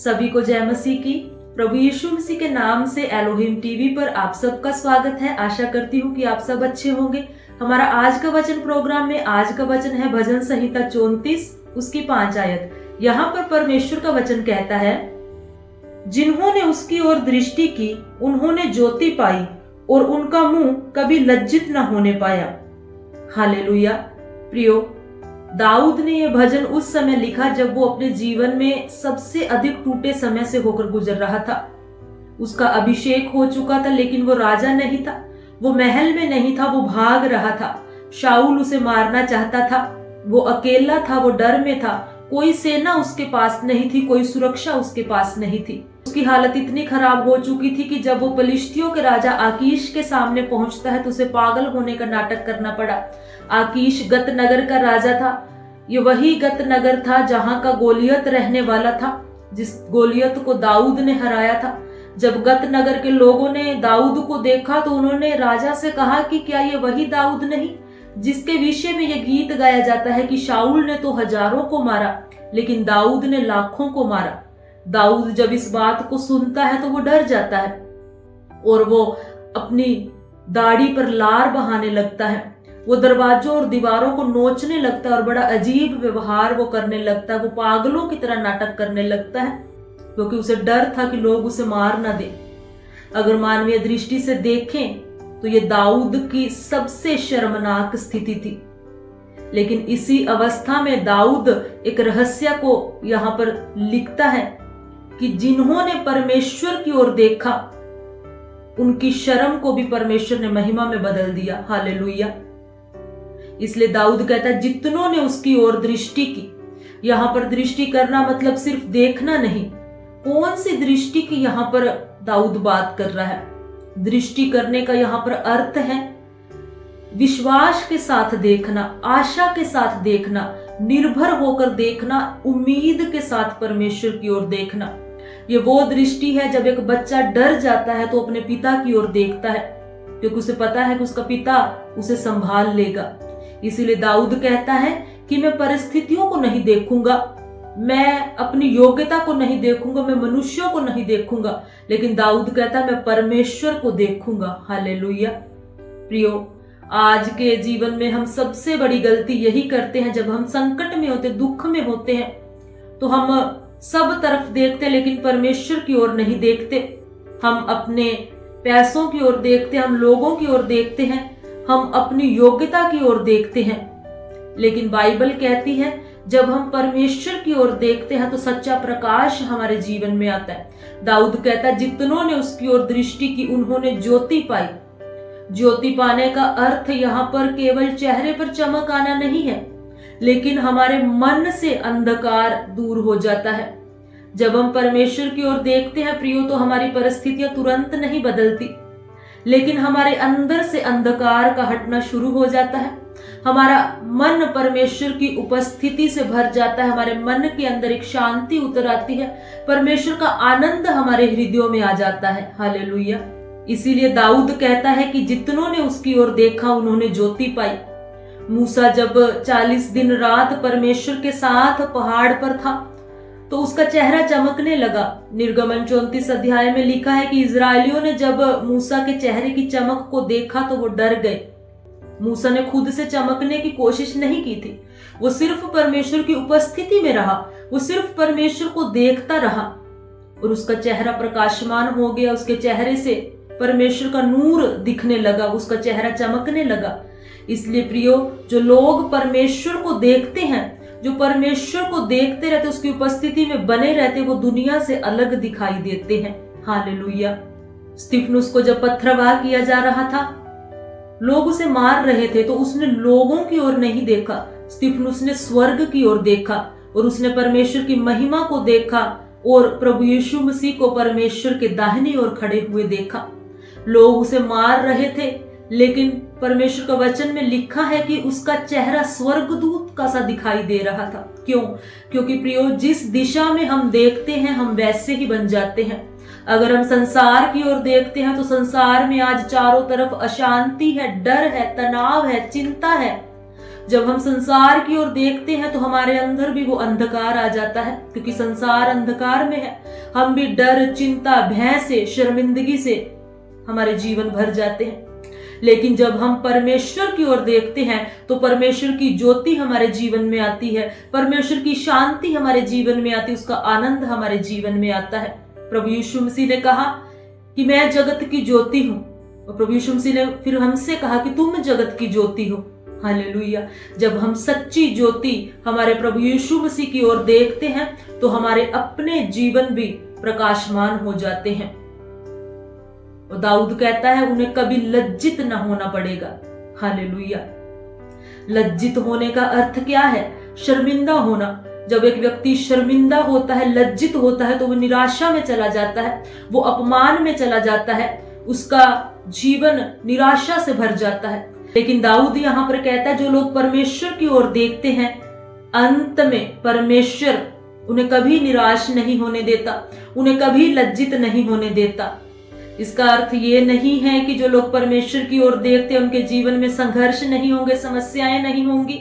सभी को जय मसीह की। प्रभु यीशु मसीह के नाम से एलोहिम टीवी पर आप सबका स्वागत है। आशा करती हूँ कि आप सब अच्छे होंगे। हमारा आज का वचन प्रोग्राम में आज का वचन है भजन संहिता 34 उसकी 5 आयत। यहाँ पर परमेश्वर का वचन कहता है, जिन्होंने उसकी ओर दृष्टि की उन्होंने ज्योति पाई और उनका मुंह कभी लज्जित न होने पाया। हालेलुया। प्रियो, दाऊद ने यह भजन उस समय लिखा जब वो अपने जीवन में सबसे अधिक टूटे समय से होकर गुजर रहा था। उसका अभिषेक हो चुका था, लेकिन वो राजा नहीं था, वो महल में नहीं था, वो भाग रहा था। शाऊल उसे मारना चाहता था, वो अकेला था, वो डर में था। कोई सेना उसके पास नहीं थी, कोई सुरक्षा उसके पास नहीं थी। उसकी हालत इतनी खराब हो चुकी थी कि जब वो फिलिस्तियों के राजा आकीश के सामने पहुंचता है तो उसे पागल होने का नाटक करना पड़ा। आकीश गत नगर का राजा था। ये वही गत नगर था जहां का गोलियत रहने वाला था, जिस गोलियत को दाऊद ने हराया था। जब गत नगर के लोगों ने दाऊद को देखा तो उन्होंने राजा से कहा कि क्या ये वही दाऊद नहीं जिसके विषय में यह गीत गाया जाता है कि शाऊल ने तो हजारों को मारा लेकिन दाऊद ने लाखों को मारा। दाऊद जब इस बात को सुनता है तो वो डर जाता है और वो अपनी दाढ़ी पर लार बहाने लगता है। वो दरवाजों और दीवारों को नोचने लगता है और बड़ा अजीब व्यवहार वो करने लगता है। वो पागलों की तरह नाटक करने लगता है क्योंकि उसे डर था कि लोग उसे मार ना दे। अगर मानवीय दृष्टि से देखें तो ये दाऊद की सबसे शर्मनाक स्थिति थी। लेकिन इसी अवस्था में दाऊद एक रहस्य को यहाँ पर लिखता है कि जिन्होंने परमेश्वर की ओर देखा उनकी शर्म को भी परमेश्वर ने महिमा में बदल दिया। हालेलुया। इसलिए दाऊद कहता है, जितनों ने उसकी ओर दृष्टि की। यहां पर दृष्टि करना मतलब सिर्फ देखना नहीं। कौन सी दृष्टि की यहां पर दाऊद बात कर रहा है? दृष्टि करने का यहां पर अर्थ है विश्वास के साथ देखना, आशा के साथ देखना, निर्भर होकर देखना, उम्मीद के साथ परमेश्वर की ओर देखना। ये वो दृष्टि है जब एक बच्चा डर जाता है तो अपने पिता की ओर देखता है क्योंकि उसे पता है कि उसका पिता उसे संभाल लेगा। इसीलिए दाऊद कहता है कि मैं परिस्थितियों को नहीं देखूंगा, मैं अपनी योग्यता को नहीं देखूंगा, मैं मनुष्यों को नहीं देखूंगा, लेकिन दाऊद कहता है मैं परमेश्वर को देखूंगा। हालेलुया। प्रियो, आज के जीवन में हम सबसे बड़ी गलती यही करते हैं। जब हम संकट में होते, दुख में होते हैं तो हम सब तरफ देखते हैं लेकिन परमेश्वर की ओर नहीं देखते। हम अपने पैसों की ओर देखते हैं, हम लोगों की ओर देखते हैं, हम अपनी योग्यता की ओर देखते हैं। लेकिन बाइबल कहती है जब हम परमेश्वर की ओर देखते हैं तो सच्चा प्रकाश हमारे जीवन में आता है। दाऊद कहता है, जितनों ने उसकी ओर दृष्टि की उन्होंने ज्योति पाई। ज्योति पाने का अर्थ यहाँ पर केवल चेहरे पर चमक आना नहीं है, लेकिन हमारे मन से अंधकार दूर हो जाता है। जब हम परमेश्वर की ओर देखते हैं प्रियो, तो हमारी परिस्थितियां तुरंत नहीं बदलती, लेकिन हमारे अंदर से अंधकार का हटना शुरू हो जाता है। हमारा मन परमेश्वर की उपस्थिति से भर जाता है, हमारे मन के अंदर एक शांति उतर आती है, परमेश्वर का आनंद हमारे हृदयों में आ जाता है। हालेलुया। इसीलिए दाऊद कहता है कि जितनों ने उसकी ओर देखा उन्होंने ज्योति पाई। मूसा जब 40 दिन रात परमेश्वर के साथ पहाड़ पर था तो उसका चेहरा चमकने लगा। निर्गमन 34 अध्याय में लिखा है कि इजरायलियों ने जब मूसा के चेहरे की चमक को देखा तो वो डर गए। मूसा ने खुद से चमकने की कोशिश नहीं की थी, वो सिर्फ परमेश्वर की उपस्थिति में रहा, वो सिर्फ परमेश्वर को देखता रहा और उसका चेहरा प्रकाशमान हो गया। उसके चेहरे से परमेश्वर का नूर दिखने लगा, उसका चेहरा चमकने लगा। इसलिए प्रियो, जो लोग परमेश्वर को देखते हैं, जो परमेश्वर को देखते रहते, उसकी उपस्थिति में बने रहते, वो दुनिया से अलग दिखाई देते हैं। हालेलुया। स्तिफनुस को जब पथरवाह किया जा रहा था, लोग उसे मार रहे थे, तो उसने लोगों की ओर नहीं देखा, स्तिफनुस ने स्वर्ग की ओर देखा और उसने परमेश्वर की महिमा को देखा और प्रभु यीशु मसीह को परमेश्वर के दाहिनी ओर खड़े हुए देखा। लोग उसे मार रहे थे, लेकिन परमेश्वर का वचन में लिखा है कि उसका चेहरा स्वर्गदूत का सा दिखाई दे रहा था। क्यों? क्योंकि प्रियो, जिस दिशा में हम देखते हैं हम वैसे ही बन जाते हैं। अगर हम संसार की ओर देखते हैं तो संसार में आज चारों तरफ अशांति है, डर है, तनाव है, चिंता है। जब हम संसार की ओर देखते हैं तो हमारे अंदर भी वो अंधकार आ जाता है, क्योंकि संसार अंधकार में है। हम भी डर, चिंता, भय से, शर्मिंदगी से हमारे जीवन भर जाते हैं। लेकिन जब हम परमेश्वर की ओर देखते हैं तो परमेश्वर की ज्योति हमारे जीवन में आती है, परमेश्वर की शांति हमारे जीवन में आती है, उसका आनंद हमारे जीवन में आता है। प्रभु यीशु मसीह ने कहा कि मैं जगत की ज्योति हूं, और प्रभु यीशु मसीह ने फिर हमसे कहा कि तुम जगत की ज्योति हो। हालेलुया। जब हम सच्ची ज्योति हमारे प्रभु यीशु मसीह की ओर देखते हैं तो हमारे अपने जीवन भी प्रकाशमान हो जाते हैं। और दाऊद कहता है उन्हें कभी लज्जित न होना पड़ेगा। हालेलुया। लज्जित होने का अर्थ क्या है? शर्मिंदा होना। जब एक व्यक्ति शर्मिंदा होता है, लज्जित होता है, तो वो निराशा में चला जाता है, वो अपमान में चला जाता है, उसका जीवन निराशा से भर जाता है। लेकिन दाऊद यहाँ पर कहता है जो लोग परमेश्वर की ओर देखते हैं, अंत में परमेश्वर उन्हें कभी निराश नहीं होने देता, उन्हें कभी लज्जित नहीं होने देता। इसका अर्थ ये नहीं है कि जो लोग परमेश्वर की ओर देखते हैं उनके जीवन में संघर्ष नहीं होंगे, समस्याएं नहीं होंगी।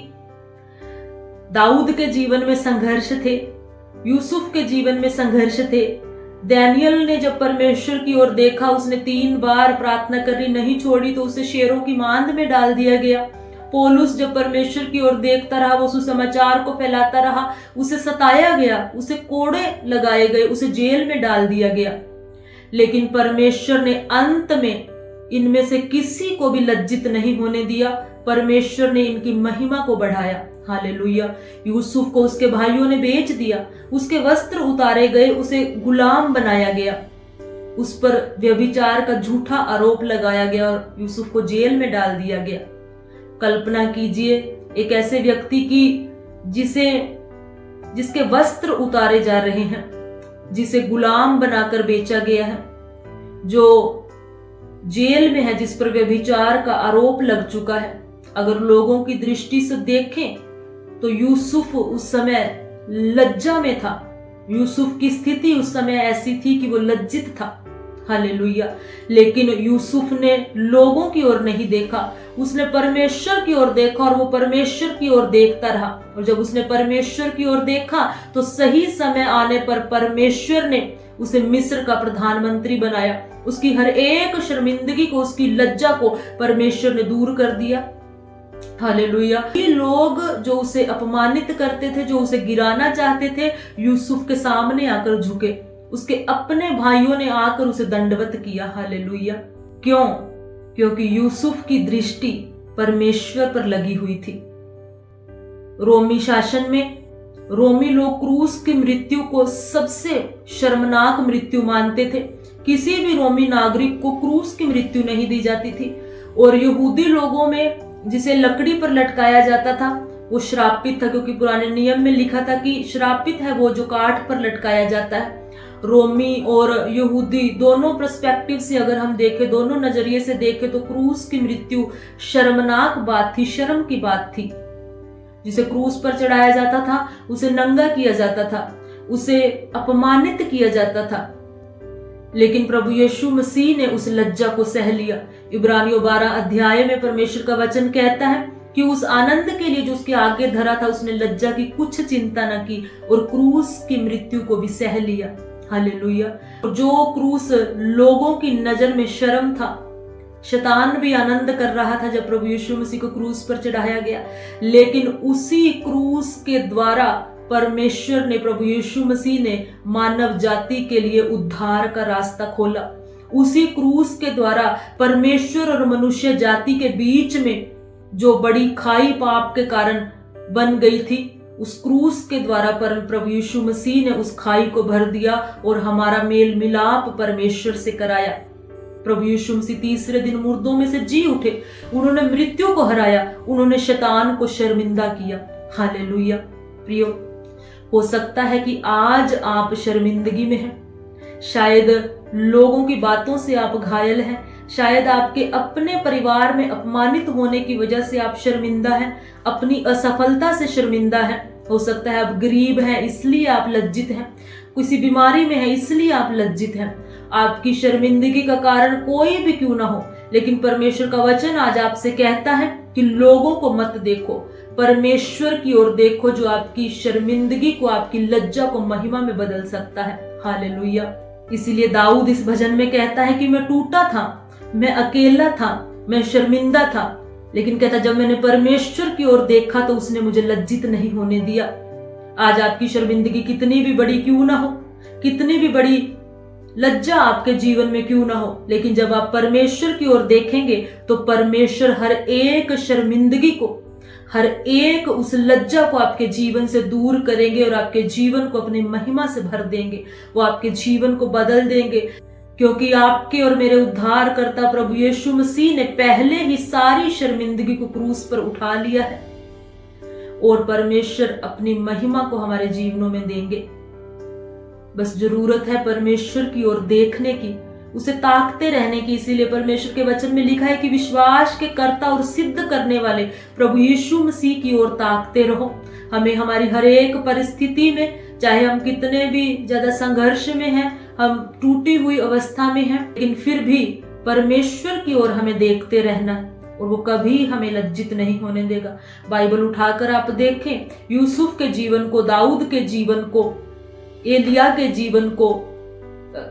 दाऊद के जीवन में संघर्ष थे, यूसुफ के जीवन में संघर्ष थे। दानियल ने जब परमेश्वर की ओर देखा, उसने 3 बार प्रार्थना करनी नहीं छोड़ी तो उसे शेरों की मांद में डाल दिया गया। पौलुस जब परमेश्वर की ओर देखता रहा, वो सुसमाचार को फैलाता रहा, उसे सताया गया, उसे कोड़े लगाए गए, उसे जेल में डाल दिया गया। लेकिन परमेश्वर ने अंत में इनमें से किसी को भी लज्जित नहीं होने दिया। परमेश्वर ने इनकी महिमा को बढ़ाया। हालेलुया। यूसुफ को उसके भाइयों ने बेच दिया, उसके वस्त्र उतारे गए, उसे गुलाम बनाया गया, उस पर व्यभिचार का झूठा आरोप लगाया गया और यूसुफ को जेल में डाल दिया गया। कल्पना कीजिए एक ऐसे व्यक्ति की जिसके वस्त्र उतारे जा रहे हैं, जिसे गुलाम बनाकर बेचा गया है, जो जेल में है, जिस पर व्यभिचार का आरोप लग चुका है। अगर लोगों की दृष्टि से देखें तो यूसुफ उस समय लज्जा में था। यूसुफ की स्थिति उस समय ऐसी थी कि वो लज्जित था। हालेलुया। लेकिन यूसुफ ने लोगों की ओर नहीं देखा, उसने परमेश्वर की ओर देखा और वो परमेश्वर की ओर देखता रहा। और जब उसने परमेश्वर की ओर देखा तो सही समय आने पर परमेश्वर ने उसे मिस्र का प्रधानमंत्री बनाया। उसकी हर एक शर्मिंदगी को, उसकी लज्जा को परमेश्वर ने दूर कर दिया। हालेलुया। ये लोग जो उसे अपमानित करते थे, जो उसे गिराना चाहते थे, यूसुफ के सामने आकर झुके। उसके अपने भाइयों ने आकर उसे दंडवत किया। हालेलुया। क्यों? क्योंकि यूसुफ की दृष्टि परमेश्वर पर लगी हुई थी। रोमी शासन में रोमी लोग क्रूस की मृत्यु को सबसे शर्मनाक मृत्यु मानते थे। किसी भी रोमी नागरिक को क्रूस की मृत्यु नहीं दी जाती थी। और यहूदी लोगों में जिसे लकड़ी पर लटकाया जाता था वो श्रापित था, क्योंकि पुराने नियम में लिखा था कि श्रापित है वो जो काठ पर लटकाया जाता है। रोमी और यहूदी दोनों पर्सपेक्टिव से अगर हम देखें, दोनों नजरिए से देखें, तो क्रूस की मृत्यु शर्मनाक बात थी, शर्म की बात थी। जिसे क्रूस पर चढ़ाया जाता था उसे नंगा किया जाता था, उसे अपमानित किया जाता था। लेकिन प्रभु यीशु मसीह ने उस लज्जा को सह लिया। इब्रानियों 12 अध्याय में परमेश्वर का वचन कहता है कि उस आनंद के लिए जो उसके आगे धरा था, उसने लज्जा की कुछ चिंता न की और क्रूस की मृत्यु को भी सह लिया। हालेलुया। जो क्रूस लोगों की नजर में शर्म था, शैतान भी आनंद कर रहा था जब प्रभु यीशु मसीह को क्रूस पर चढ़ाया गया। लेकिन उसी क्रूस के द्वारा परमेश्वर ने, प्रभु यीशु मसीह ने मानव जाति के लिए उद्धार का रास्ता खोला। उसी क्रूस के द्वारा परमेश्वर और मनुष्य जाति के बीच में जो बड़ी खाई पाप के कारण बन गई थी, उस क्रूस के द्वारा प्रभु यीशु मसीह ने उस खाई को भर दिया और हमारा मेल मिलाप परमेश्वर से कराया। प्रभु यीशु मसीह तीसरे दिन मुर्दों में से जी उठे, उन्होंने मृत्यु को हराया, उन्होंने शैतान को शर्मिंदा किया। हालेलुया। प्रियो, हो सकता है कि आज आप शर्मिंदगी में हैं, शायद लोगों की बातों से आप घायल हैं, शायद आपके अपने परिवार में अपमानित होने की वजह से आप शर्मिंदा हैं, अपनी असफलता से शर्मिंदा हैं। हो सकता है आप गरीब हैं इसलिए आप लज्जित हैं, किसी बीमारी में हैं इसलिए आप लज्जित हैं। आपकी शर्मिंदगी का कारण कोई भी क्यों ना हो, लेकिन परमेश्वर का वचन आज आपसे कहता है कि लोगों को मत देखो, परमेश्वर की ओर देखो जो आपकी शर्मिंदगी को, आपकी लज्जा को महिमा में बदल सकता है। हालेलुया। इसीलिए दाऊद इस भजन में कहता है कि मैं टूटा था, मैं अकेला था, मैं शर्मिंदा था, लेकिन कहता जब मैंने परमेश्वर की ओर देखा तो उसने मुझे लज्जित नहीं होने दिया। आज आपकी शर्मिंदगी कितनी भी बड़ी क्यों ना हो, कितनी भी बड़ी लज्जा आपके जीवन में क्यों ना हो, लेकिन जब आप परमेश्वर की ओर देखेंगे तो परमेश्वर हर एक शर्मिंदगी को, हर एक उस लज्जा को आपके जीवन से दूर करेंगे और आपके जीवन को अपनी महिमा से भर देंगे। वो आपके जीवन को बदल देंगे, क्योंकि आपके और मेरे उद्धारकर्ता प्रभु यीशु मसीह ने पहले ही सारी शर्मिंदगी को क्रूस पर उठा लिया है और परमेश्वर अपनी महिमा को हमारे जीवनों में देंगे। बस जरूरत है परमेश्वर की ओर देखने की, उसे ताकते रहने की। इसीलिए परमेश्वर के वचन में लिखा है कि विश्वास के कर्ता और सिद्ध करने वाले प्रभु यीशु मसीह की ओर ताकते रहो। हमें हमारी हर एक परिस्थिति में, चाहे हम कितने भी ज्यादा संघर्ष में हैं, हम टूटी हुई अवस्था में हैं, लेकिन फिर भी परमेश्वर की ओर हमें देखते रहना और वो कभी हमें लज्जित नहीं होने देगा। बाइबल उठाकर आप देखें, यूसुफ के जीवन को, दाऊद के जीवन को, एलिया के जीवन को,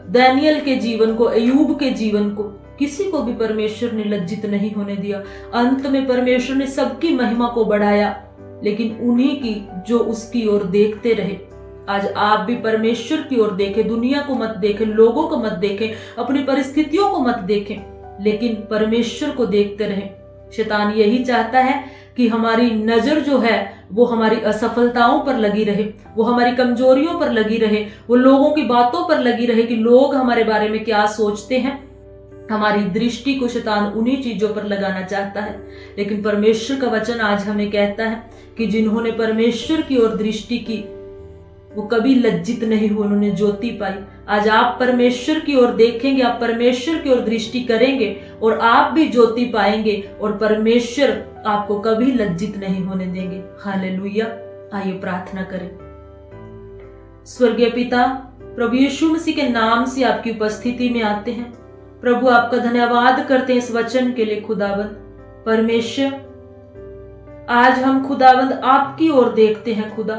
दानियल के जीवन को, अयूब के जीवन को, किसी को भी परमेश्वर ने लज्जित नहीं होने दिया। अंत में परमेश्वर ने सबकी महिमा को बढ़ाया, लेकिन उन्हीं की जो उसकी ओर देखते रहे। आज आप भी परमेश्वर की ओर देखें, दुनिया को मत देखें, लोगों को मत देखें, अपनी परिस्थितियों को मत देखें, लेकिन परमेश्वर को देखते रहें। शैतान यही चाहता है कि हमारी नजर जो है वो हमारी असफलताओं पर लगी रहे, वो हमारी कमजोरियों पर लगी रहे, वो लोगों की बातों पर लगी रहे कि लोग हमारे बारे में क्या सोचते हैं। हमारी दृष्टि को शैतान उन्हीं चीजों पर लगाना चाहता है, लेकिन परमेश्वर का वचन आज हमें कहता है कि जिन्होंने परमेश्वर की ओर दृष्टि की वो कभी लज्जित नहीं हुए, उन्होंने ज्योति पाई। आज आप परमेश्वर की ओर देखेंगे, आप परमेश्वर की ओर दृष्टि करेंगे और आप भी ज्योति पाएंगे और परमेश्वर आपको कभी लज्जित नहीं होने देंगे। हालेलुया। आइए प्रार्थना करें। स्वर्गीय पिता, प्रभु यीशु मसीह के नाम से आपकी उपस्थिति में आते हैं। प्रभु आपका धन्यवाद करते हैं इस वचन के लिए। खुदावंद परमेश्वर, आज हम खुदावंद आपकी ओर देखते हैं। खुदा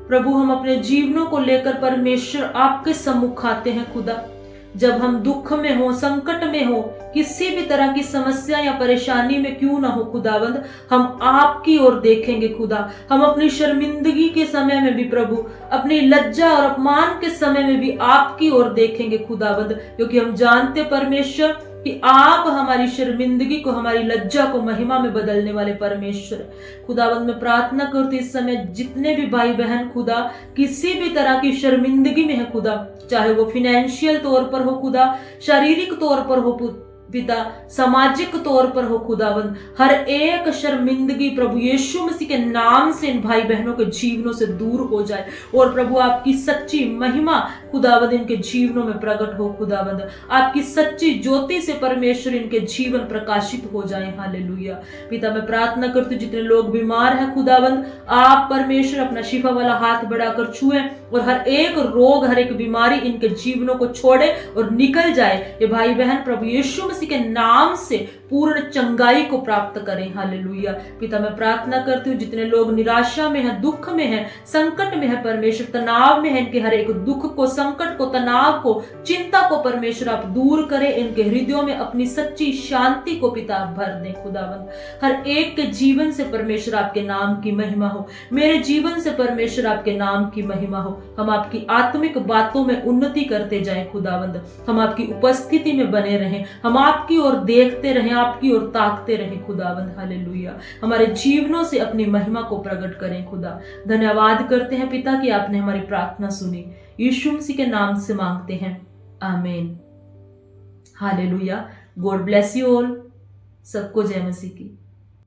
प्रभु, हम अपने जीवनों को लेकर परमेश्वर आपके सम्मुख आते हैं। खुदा, जब हम दुख में हो, संकट में हो, किसी भी तरह की समस्या या परेशानी में क्यों ना हो, खुदावंद हम आपकी ओर देखेंगे। खुदा, हम अपनी शर्मिंदगी के समय में भी प्रभु, अपनी लज्जा और अपमान के समय में भी आपकी ओर देखेंगे खुदावंद, क्योंकि हम जानते परमेश्वर कि आप हमारी शर्मिंदगी को, हमारी लज्जा को महिमा में बदलने वाले परमेश्वर। खुदावंद मैं प्रार्थना करती इस समय जितने भी भाई बहन खुदा किसी भी तरह की शर्मिंदगी में है खुदा, चाहे वो फाइनेंशियल तौर पर हो खुदा, शारीरिक तौर पर हो पिता, सामाजिक तौर पर हो खुदावंद, हर एक शर्मिंदगी प्रभु यीशु मसीह के नाम से इन भाई बहनों के जीवनों से दूर हो जाए और प्रभु आपकी सच्ची महिमा खुदावंद इनके जीवनों में प्रकट हो। खुदावंद आपकी सच्ची ज्योति से परमेश्वर इनके जीवन प्रकाशित हो जाए। हालेलुया। पिता मैं प्रार्थना करती हूँ जितने लोग बीमार हैं खुदावंद, आप परमेश्वर अपना शिफा वाला हाथ बढ़ाकर छुए और हर एक रोग, हर एक बीमारी इनके जीवनों को छोड़े और निकल जाए। ये भाई बहन प्रभु यीशु के नाम से पूर्ण चंगाई को प्राप्त करें। हालेलुया। पिता मैं प्रार्थना करती हूँ जितने लोग निराशा में हैं, दुख में हैं, संकट में हैं, परमेश्वर तनाव में हैं, इनके हर एक दुख को, संकट को, तनाव को, चिंता को परमेश्वर आप दूर करें। इनके हृदयों में अपनी सच्ची शांति को पिता आप भर दें। खुदावंद हर एक के जीवन से परमेश्वर आपके नाम की महिमा हो, मेरे जीवन से परमेश्वर आपके नाम की महिमा हो। हम आपकी आत्मिक बातों में उन्नति करते जाएं खुदावंद, हम आपकी उपस्थिति में बने रहें, हम आपकी ओर देखते रहें, आपकी ओर ताकते रहें खुदावंद। हालेलुया। हमारे जीवनों से अपनी महिमा को प्रकट करें खुदा। धन्यवाद करते हैं पिता कि आपने हमारी प्रार्थना सुनी। यीशु मसीह के नाम से मांगते हैं, आमीन। Hallelujah. God bless you all. सबको जय मसीह की।